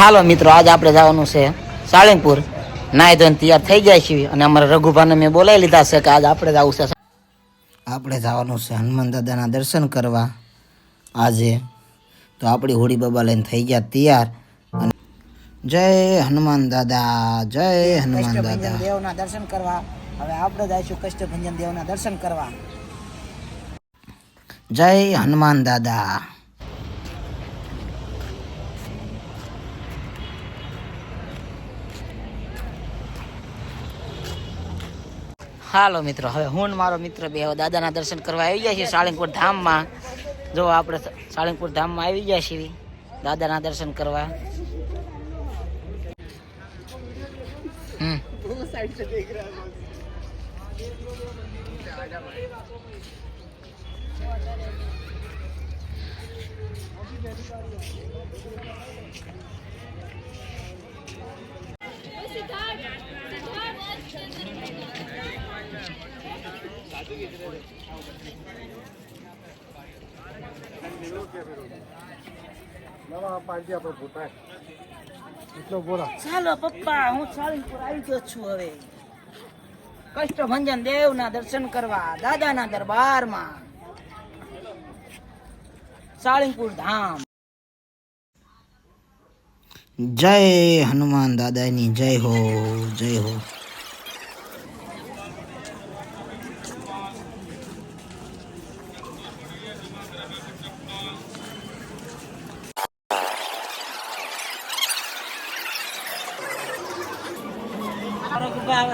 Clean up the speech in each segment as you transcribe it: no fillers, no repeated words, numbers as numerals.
હાલો મિત્રો, આજ આપણે જવાનું છે સાળંગપુર. નાય ધોઈને તૈયાર થઈ જાય છે અને અમારા રઘુભાને મેં બોલાવી લીધા છે કે આજ આપણે જવું છે. આપણે જવાનું છે હનુમાન દાદાના દર્શન કરવા આજે. તો આપણી હોળી બાબા લઈને થઈ ગયા તૈયાર. જય હનુમાન દાદા, જય હનુમાન દાદા. દેવના દર્શન કરવા હવે આપણે જઈશું કષ્ટભંજન દેવના દર્શન કરવા. જય હનુમાન દાદા. હાલો મિત્રો, હવે હું મારો મિત્ર બે દાદાના દર્શન કરવા આવી જાય છે સાળંગપુર ધામમાં. જો આપણે સાળંગપુર ધામમાં આવી જાય છીએ દાદાના દર્શન કરવા. ચાલો પપ્પા, હું સાળંગપુર આવી ગયો છું. હવે કષ્ટભંજન દેવના દર્શન કરવા દાદાના દરબારમાં સાળંગપુર ધામ. જય હનુમાન દાદાની જય હો, જય હો.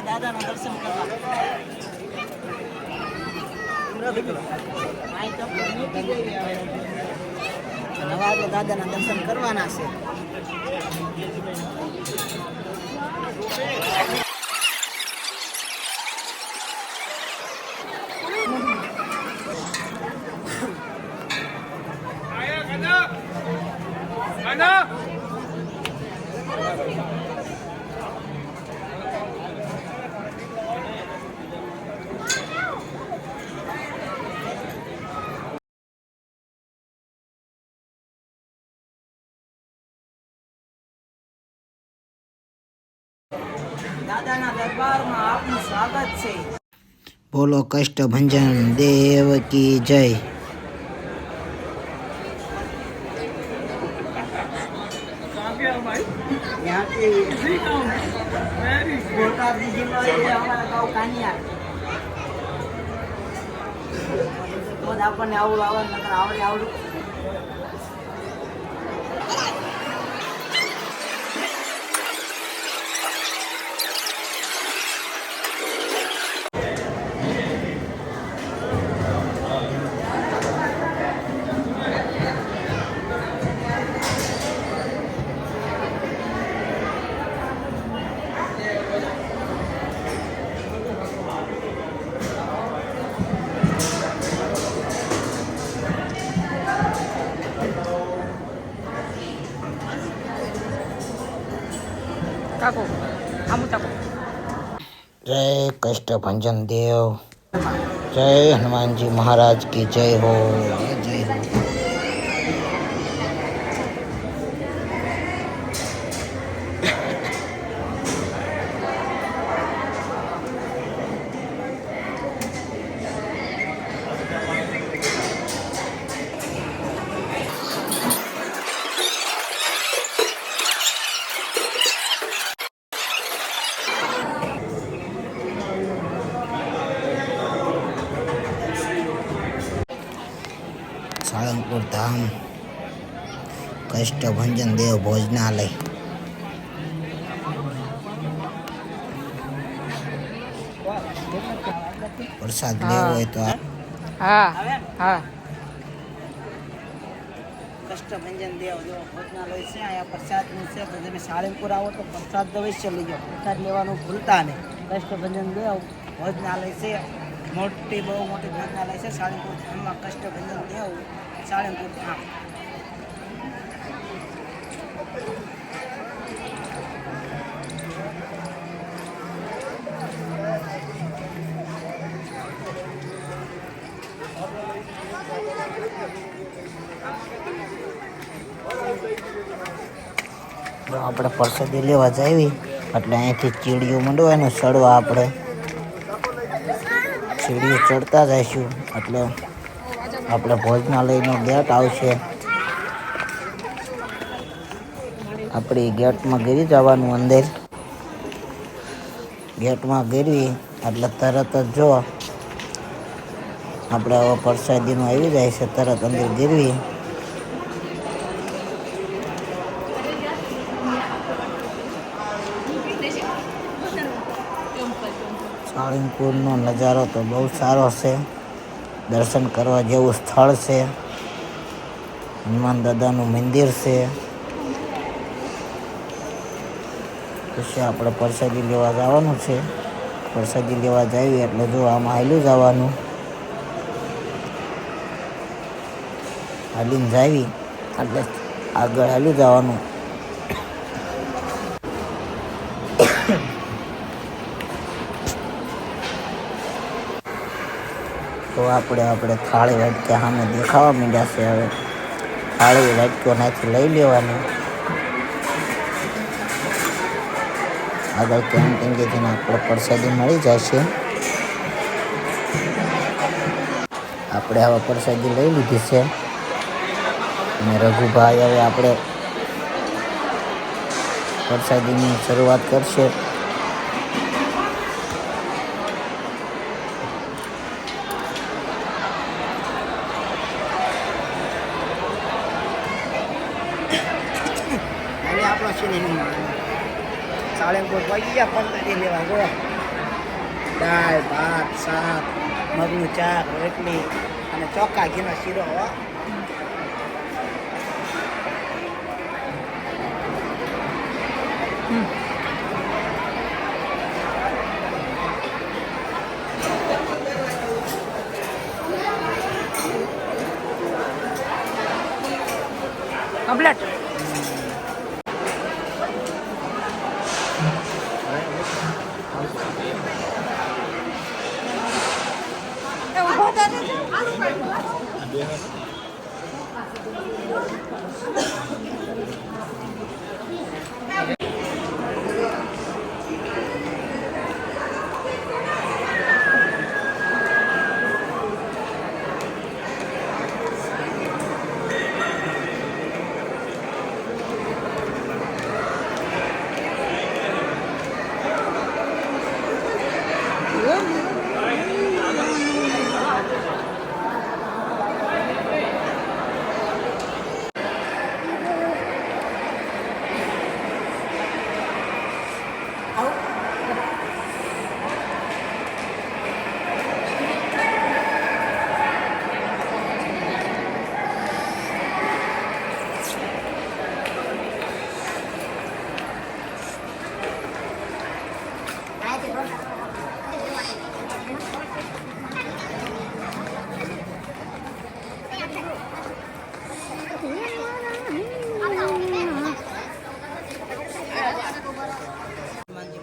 દાદાના દર્શન કરવા નવા દાદાના દર્શન કરવાના છે. દાદાના દરબારમાં આપનું સ્વાગત છે. બોલો કષ્ટભંજન દેવ કી જય. આપણને આવું આવડે. જય કષ્ટભંજન દેવ, જય હનુમાનજી મહારાજ की जय हो, जय हो. સાળંગપુર ધામ કષ્ટભંજન દેવ ભોજનાલય. પ્રસાદ લેવો હોય તો કષ્ટભંજન દેવ ભોજનાલય છે. અહીંયા પ્રસાદનું છે. તો તમે સાળંગપુર આવો તો પ્રસાદ અવશ્ય લઈ જાઓ. પ્રસાદ લેવાનું ભૂલતા નહીં. કષ્ટભંજન દેવ ભોજનાલય છે. બહુ મોટી ભોજનાલય છે સાળંગપુર ધામમાં. કષ્ટભંજન દેવ સાળંગપુર ધામ. જો આપણે પ્રસાદી લેવા જાવી એટલે અહીંથી ચીડિયું મંડવાનું ચડવા. આપણે સીડીઓ ચડતા જઈશું એટલે આપણે ભોજનાલયનો ગેટ આવશે. આપણે ગેટમાં ગીરી જવાનું. અંદર ગેટમાં ગીરવી એટલે તરત જ જો આપણે હવે પ્રસાદીનું આવી જાય છે. તરત અંદર ગીરવી સાળંગપુરનો નજારો તો બહુ સારો છે. દર્શન કરવા જેવું સ્થળ છે. હનુમાન દાદાનું મંદિર છે. પછી આપણે પ્રસાદી લેવા જવાનું છે. પ્રસાદી લેવા જઈએ એટલે જો આમાં હાલ્યું જવાનું. હાલીને જાવી એટલે આગળ હાલ્યું જવાનું. તો આપણે થાળી વાટક્યા સામે દેખાવા માંડ્યા છે. હવે થાળી વાટક્યો નાથી લઈ લેવાની. આગળ કેન્ટીનથી આપણે પ્રસાદી મળી જશે. આપણે હવે પ્રસાદી લઈ લીધી છે અને રઘુભાઈ હવે આપણે પ્રસાદીની શરૂઆત કરશે. સાળંગપુર પહોંચી ગયા. પ્રસાદી લેવા ગો દાળ ભાત શાક મગનું ચાક રોટલી અને ચોખ્ખા ઘીનો શીરો. કમ્પ્લીટ.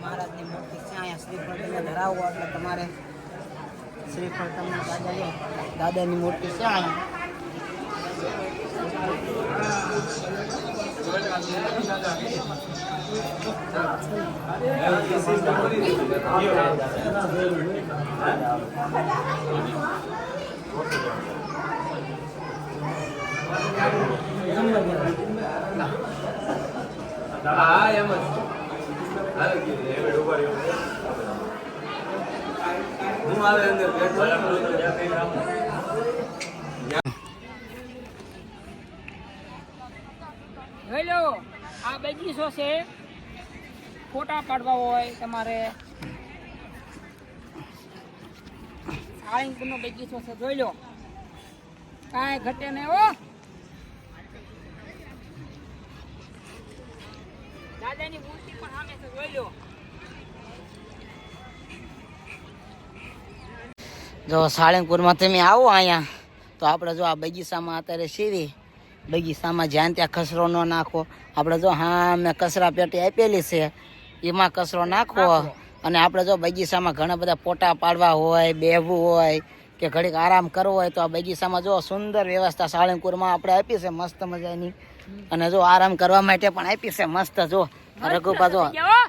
મહારાજની મૂર્તિ છે અહીંયા. શ્રીફળ તમે ધરાવો એટલે તમારે શ્રીફળ તમને દાદાની મૂર્તિ છે અહીંયા. હેલો, આ બગીચો છે. ફોટા પાડવા હોય તમારે સાળંગપુરનો બગીચો છે. જોઈ લો, કાંઈ ઘટે નહીં હો. દાદાની મૂર્તિ પણ સામે છે. જોઈ લો. જો સાળંગપુરમાં તમે આવો અહીંયા તો આપણે જો આ બગીચામાં અત્યારે સીવી બગીચામાં જ્યાં ત્યાં કચરો ન નાખો. આપણે જો હા મેં કચરા પેટી આપેલી છે એમાં કચરો નાખવો. અને આપણે જો બગીચામાં ઘણા બધા ફોટા પાડવા હોય, બેહવું હોય કે ઘડીક આરામ કરવો હોય તો આ બગીચામાં જો સુંદર વ્યવસ્થા સાળંગપુરમાં આપણે આપી છે મસ્ત મજાની. અને જો આરામ કરવા માટે પણ આપી છે મસ્ત. જો રઘુભા જો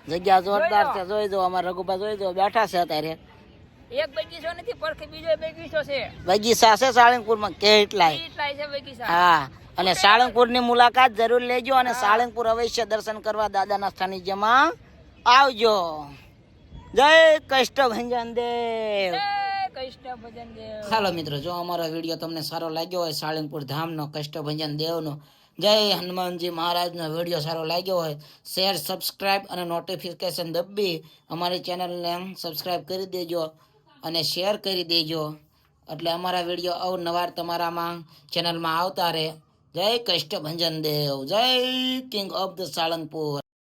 જગ્યા જોરદાર છે. જોઈ જો અમારા રઘુભા જોઈ જો બેઠા છે અત્યારે. એક બગીચો નથી પડખે બીજો બગીચો છે. બગીચા છે સાળંગપુરમાં કેટલાય. કેટલાય છે બગીચા. હા, અને સાળંગપુરની મુલાકાત જરૂર લેજો અને સાળંગપુર અવશ્ય દર્શન કરવા દાદાના સાનિધ્યમાં આવજો. જય કષ્ટભંજન દેવ. કૃષ્ણ ભજન દેવ. ચાલો મિત્રો, જો અમારો વિડીયો તમને સારો લાગ્યો હોય સાળંગપુર ધામનો કષ્ટભંજન દેવનો જય હનુમાનજી મહારાજનો વિડીયો સારો લાગ્યો હોય, શેર, સબસ્ક્રાઇબ અને નોટિફિકેશન દબી અમારી ચેનલને સબસ્ક્રાઇબ કરી દેજો અને શેર કરી દેજો, એટલે અમારા વિડીયો અવનવાર તમારામાં ચેનલમાં આવતા રહે. જય કષ્ટભંજન દેવ, જય કિંગ ઓફ ધ સાળંગપુર.